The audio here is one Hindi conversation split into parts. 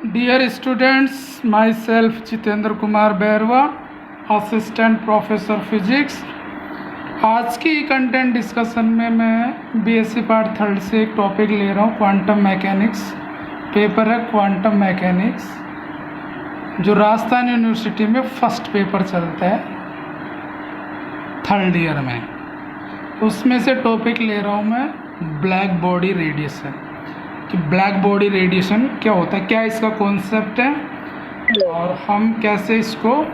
Dear students, myself Jitendra Kumar Bairwa, assistant professor physics. आज की कंटेंट डिस्कशन में मैं बीएससी पार्ट थर्ड से एक टॉपिक ले रहा हूँ, क्वांटम मैकेनिक्स। पेपर है क्वांटम मैकेनिक्स, जो राजस्थान यूनिवर्सिटी में फर्स्ट पेपर चलता है थर्ड ईयर में। उसमें से टॉपिक ले रहा हूँ मैं ब्लैक बॉडी रेडिएशन। कि ब्लैक बॉडी रेडिएशन क्या होता है, क्या इसका कॉन्सेप्ट है और हम कैसे इसको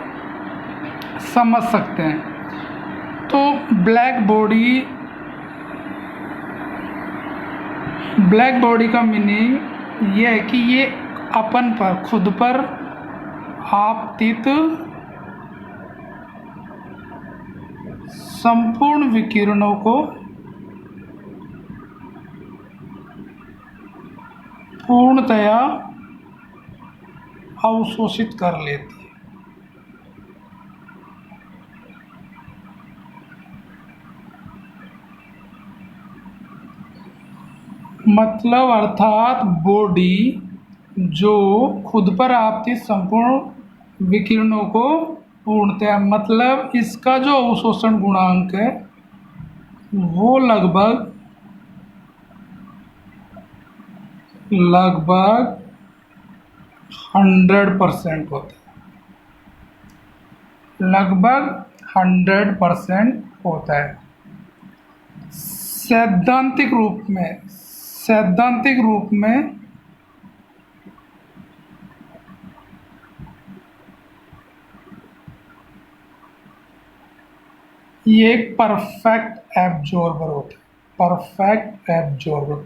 समझ सकते हैं। तो ब्लैक बॉडी का मीनिंग ये है कि ये अपन पर, खुद पर आपतित संपूर्ण विकिरणों को पूर्णतया अवशोषित कर लेती है। मतलब अर्थात बॉडी जो खुद पर आपतित संपूर्ण विकिरणों को पूर्णतया, मतलब इसका जो अवशोषण गुणांक है वो लगभग 100% होता है। लगभग 100% होता है। सैद्धांतिक रूप में ये एक परफेक्ट एब्जॉर्बर होता है।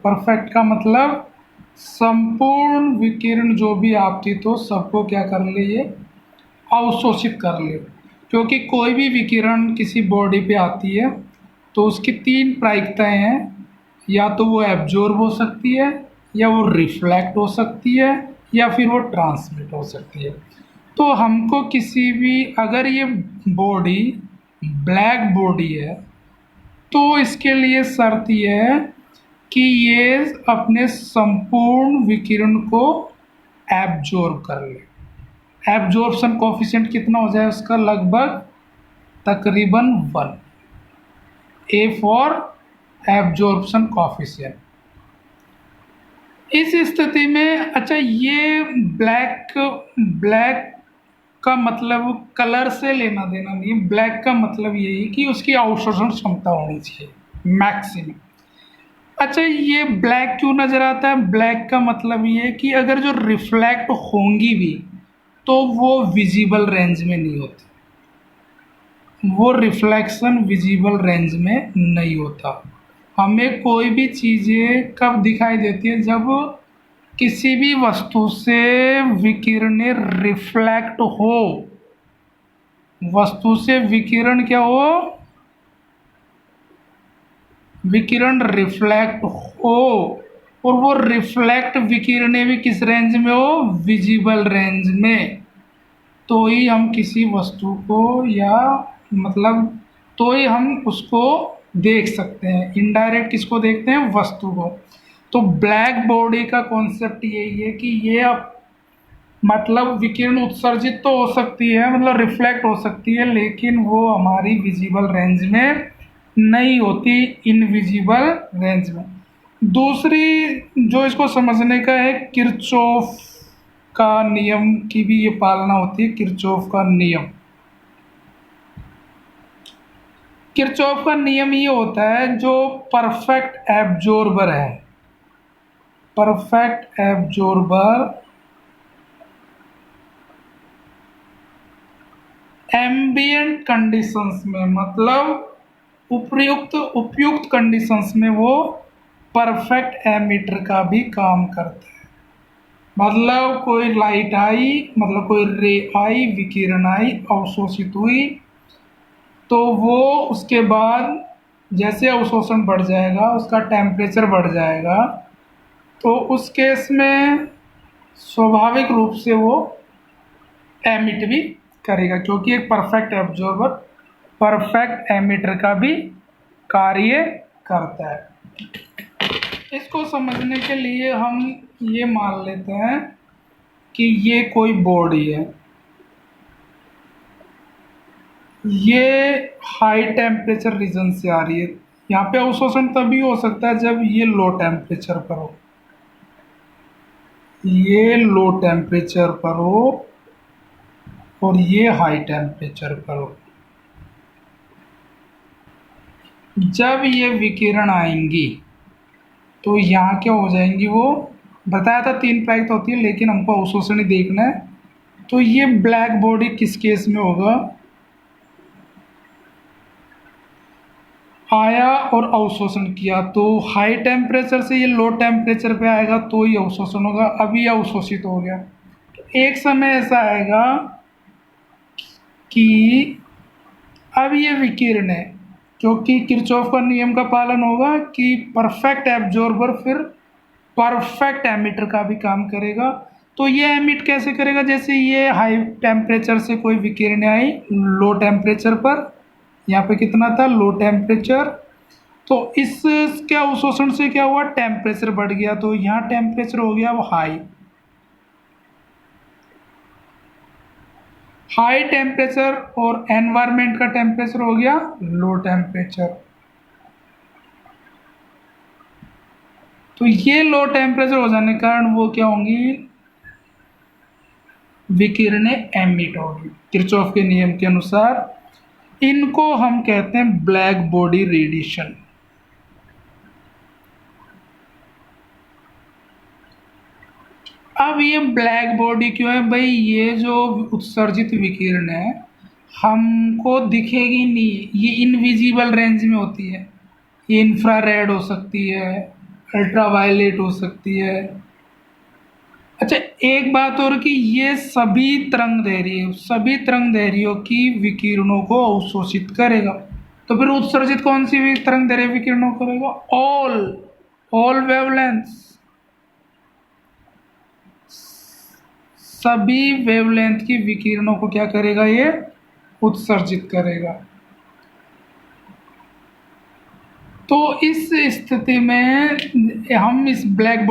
परफेक्ट का मतलब संपूर्ण विकिरण जो भी आपतित हो सबको क्या कर ले, ये अवशोषित कर ले। क्योंकि कोई भी विकिरण किसी बॉडी पे आती है तो उसकी 3 प्रायिकताएं हैं, या तो वो एब्जॉर्ब हो सकती है, या वो रिफ्लेक्ट हो सकती है, या फिर वो ट्रांसमिट हो सकती है। तो हमको किसी भी, अगर ये बॉडी ब्लैक बॉडी है तो इसके लिए शर्त ये है कि ये अपने संपूर्ण विकिरण को एब्जॉर्ब कर ले। एब्जॉर्प्शन कोफिशिएंट कितना हो जाए उसका, लगभग तकरीबन 1। A for absorption coefficient. इस स्थिति में अच्छा, ये ब्लैक का मतलब कलर से लेना देना नहीं है। ब्लैक का मतलब यही कि उसकी अवशोषण क्षमता होनी चाहिए मैक्सिमम। अच्छा, ये ब्लैक क्यों नज़र आता है? ब्लैक का मतलब ये है कि अगर जो रिफ्लेक्ट होंगी भी तो वो विजिबल रेंज में नहीं होती, वो रिफ्लेक्शन विजिबल रेंज में नहीं होता। हमें कोई भी चीज़ें कब दिखाई देती है, जब किसी भी वस्तु से विकिरण रिफ्लेक्ट हो। वस्तु से विकिरण क्या हो, विकिरण रिफ्लेक्ट हो, और वो रिफ्लेक्ट विकिरणें भी किस रेंज में हो, विजिबल रेंज में। तो ही हम किसी वस्तु को, या मतलब तो ही हम उसको देख सकते हैं। इनडायरेक्ट किसको देखते हैं, वस्तु को। तो ब्लैक बॉडी का कॉन्सेप्ट यही है कि ये मतलब विकिरण उत्सर्जित तो हो सकती है, मतलब रिफ्लेक्ट हो सकती है, लेकिन वो हमारी विजिबल रेंज में नहीं होती, इनविजिबल रेंज में। दूसरी जो इसको समझने का है, किरचॉफ का नियम की भी ये पालना होती है। किरचॉफ का नियम ये होता है, जो परफेक्ट एब्जॉर्बर है, परफेक्ट एब्जॉर्बर एम्बिएंट कंडीशंस में, मतलब उपयुक्त कंडीशंस में वो परफेक्ट एमिटर का भी काम करता है। मतलब कोई लाइट आई, मतलब कोई रे आई, विकिरण आई, अवशोषित हुई, तो वो उसके बाद जैसे अवशोषण बढ़ जाएगा, उसका टेम्परेचर बढ़ जाएगा, तो उस केस में स्वाभाविक रूप से वो एमिट भी करेगा, क्योंकि एक परफेक्ट एब्जॉर्बर परफेक्ट एमिटर का भी कार्य करता है। इसको समझने के लिए हम ये मान लेते हैं कि ये कोई बॉडी है, ये हाई टेम्परेचर रीजन से आ रही है। यहाँ पे अवशोषण तभी हो सकता है जब ये लो टेम्परेचर पर हो, ये लो टेम्परेचर पर हो और ये हाई टेम्परेचर पर हो। जब ये विकिरण आएंगी तो यहाँ क्या हो जाएंगी, वो बताया था 3 होती है, लेकिन हमको अवशोषण ही देखना है। तो ये ब्लैक बॉडी किस केस में होगा, आया और अवशोषण किया तो हाई टेम्परेचर से ये लो टेम्परेचर पे आएगा तो ही अवशोषण होगा। अभी अवशोषित हो गया। एक समय ऐसा आएगा कि अब ये विकिरण है, क्योंकि किरचॉफ का नियम का पालन होगा कि परफेक्ट एब्जॉर्बर फिर परफेक्ट एमिटर का भी काम करेगा। तो ये एमिट कैसे करेगा, जैसे ये हाई टेम्परेचर से कोई विकिरण आई लो टेम्परेचर पर, यहाँ पे कितना था लो टेम्परेचर, तो इस क्या अवशोषण से क्या हुआ, टेम्परेचर बढ़ गया, तो यहाँ टेम्परेचर हो गया वो हाई। हाई टेम्परेचर और एनवायरमेंट का टेम्परेचर हो गया लो टेम्परेचर। तो ये लो टेम्परेचर हो जाने के कारण वो क्या होंगी, विकिरणें एमिट होगी किरचॉफ के नियम के अनुसार। इनको हम कहते हैं ब्लैक बॉडी रेडिएशन। अब ये ब्लैक बॉडी क्यों है भाई, ये जो उत्सर्जित विकिरण है हमको दिखेगी नहीं, ये इनविजिबल रेंज में होती है। ये इंफ्रारेड हो सकती है, अल्ट्रावायलेट हो सकती है। अच्छा, एक बात और कि ये सभी तरंगदैर्घ्य, सभी तरंगदैर्घ्यों की विकिरणों को अवशोषित करेगा। तो फिर उत्सर्जित कौन सी भी तरंगदैर्घ्य विकिरणों को करेगा, ऑल वेवलेंथ्स, सभी वेवलेंथ की विकिरणों को क्या करेगा, ये उत्सर्जित करेगा। तो इस स्थिति में हम इस ब्लैक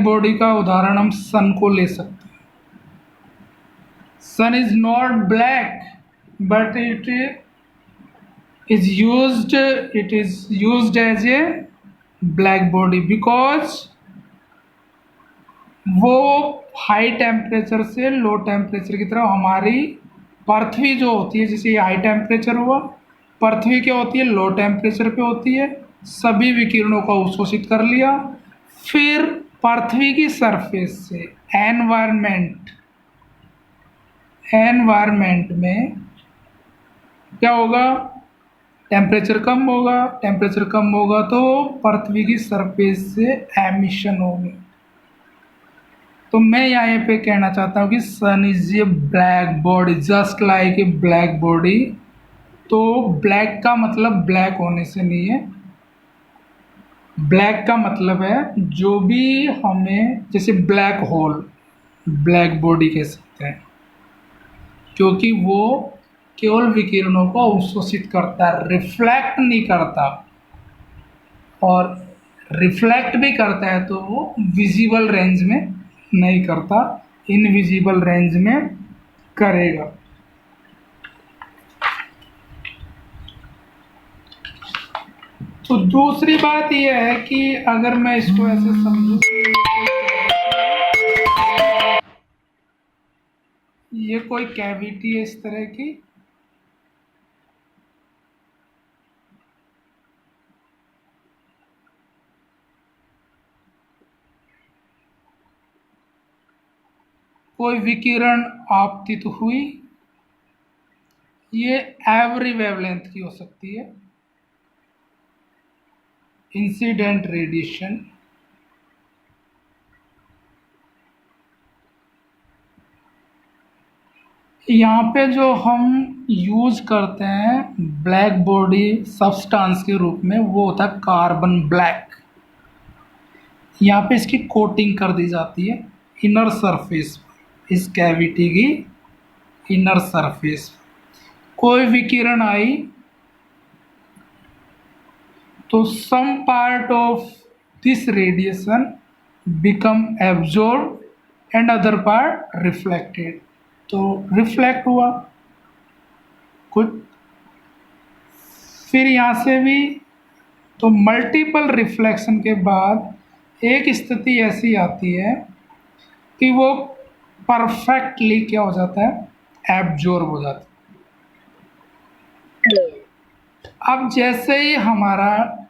बॉडी का उदाहरण हम सन को ले सकते हैं। Sun is not black but it is used as a black body because वो हाई टेम्परेचर से लो टेम्परेचर की तरफ हमारी पृथ्वी जो होती है, जैसे हाई टेम्परेचर हुआ, पृथ्वी क्या होती है लो टेम्परेचर पे होती है, सभी विकिरणों को अवशोषित कर लिया। फिर पृथ्वी की सरफेस से एनवायरमेंट में क्या होगा, टेम्परेचर कम होगा, टेम्परेचर कम होगा तो पृथ्वी की सरफेस से एमिशन होगी। तो मैं यहाँ पे कहना चाहता हूँ कि sun is a black body just like a black body. तो ब्लैक का मतलब ब्लैक होने से नहीं है, ब्लैक का मतलब है जो भी हमें, जैसे ब्लैक होल ब्लैक बॉडी कह सकते हैं, क्योंकि वो केवल विकिरणों को अवशोषित करता है, रिफ्लेक्ट नहीं करता। और रिफ्लेक्ट भी करता है तो वो विजिबल रेंज में नहीं करता, इनविजिबल रेंज में करेगा। तो दूसरी बात यह है कि अगर मैं इसको ऐसे समझूं, ये कोई कैविटी है इस तरह की, कोई विकिरण आपतित हुई, ये एवरी वेवलेंथ की हो सकती है, इंसिडेंट रेडिएशन। यहाँ पे जो हम यूज करते हैं ब्लैक बॉडी सब्सटेंस के रूप में वो होता है कार्बन ब्लैक। यहाँ पे इसकी कोटिंग कर दी जाती है इनर सरफेस पर, इस कैविटी की इनर सरफेस। कोई विकिरण आई तो some part of this radiation become absorb and other part reflected. तो रिफ्लेक्ट हुआ कुछ, फिर यहाँ से भी। तो मल्टीपल रिफ्लेक्शन के बाद एक स्थिति ऐसी आती है कि वो परफेक्टली क्या हो जाता है, एब्जॉर्ब हो जाता है। अब जैसे ही हमारा